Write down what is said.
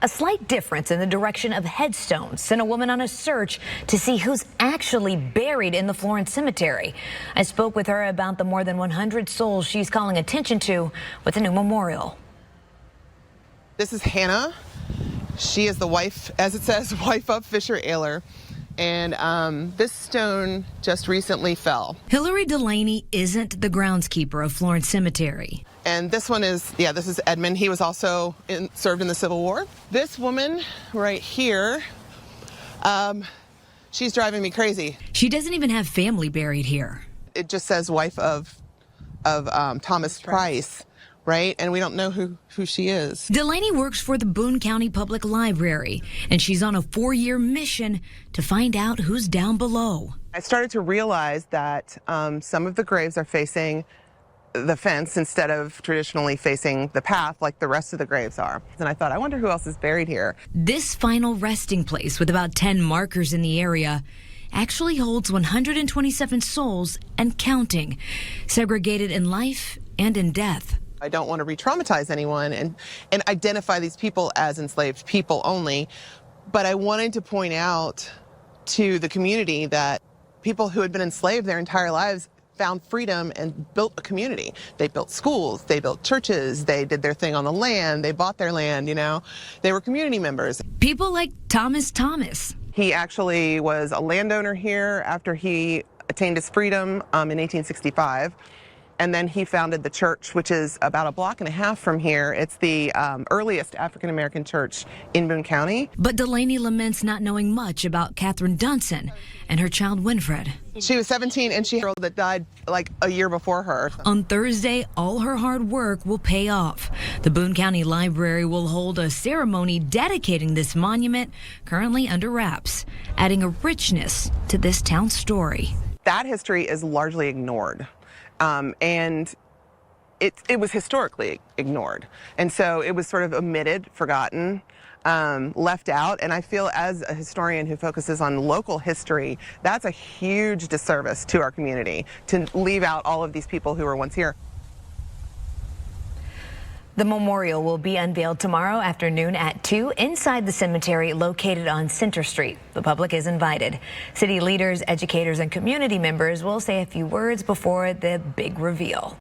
A slight difference in the direction of headstones sent a woman on a search to see who's actually buried in the Florence cemetery. I spoke with her about the more than 100 souls she's calling attention to with a new memorial. This is Hannah. She is the wife, as it says, wife of Fisher Ayler. And this stone just recently fell. Hillary Delaney isn't the groundskeeper of Florence Cemetery. And this one is, this is Edmund. He was also served in the Civil War. This woman right here, she's driving me crazy. She doesn't even have family buried here. It just says wife of Thomas Price, right? And we don't know who she is. Delaney works for the Boone County Public Library, and she's on a 4-year mission to find out who's down below. I started to realize that some of the graves are facing the fence instead of traditionally facing the path like the rest of the graves are. And I thought, I wonder who else is buried here. This final resting place with about 10 markers in the area actually holds 127 souls and counting, segregated in life and in death. I don't want to re-traumatize anyone and identify these people as enslaved people only, but I wanted to point out to the community that people who had been enslaved their entire lives found freedom and built a community. They built schools, they built churches, they did their thing on the land, they bought their land, They were community members. People like Thomas Thomas. He actually was a landowner here after he attained his freedom in 1865. And then he founded the church, which is about a block and a half from here. It's the earliest African-American church in Boone County. But Delaney laments not knowing much about Katherine Dunson and her child Winfred. She was 17 and she had a girl that died like a year before her. On Thursday, all her hard work will pay off. The Boone County Library will hold a ceremony dedicating this monument, currently under wraps, adding a richness to this town's story. That history is largely ignored. And it was historically ignored. And so it was sort of omitted, forgotten, left out. And I feel as a historian who focuses on local history, that's a huge disservice to our community to leave out all of these people who were once here. The memorial will be unveiled tomorrow afternoon at 2 inside the cemetery located on Center Street. The public is invited. City leaders, educators, and community members will say a few words before the big reveal.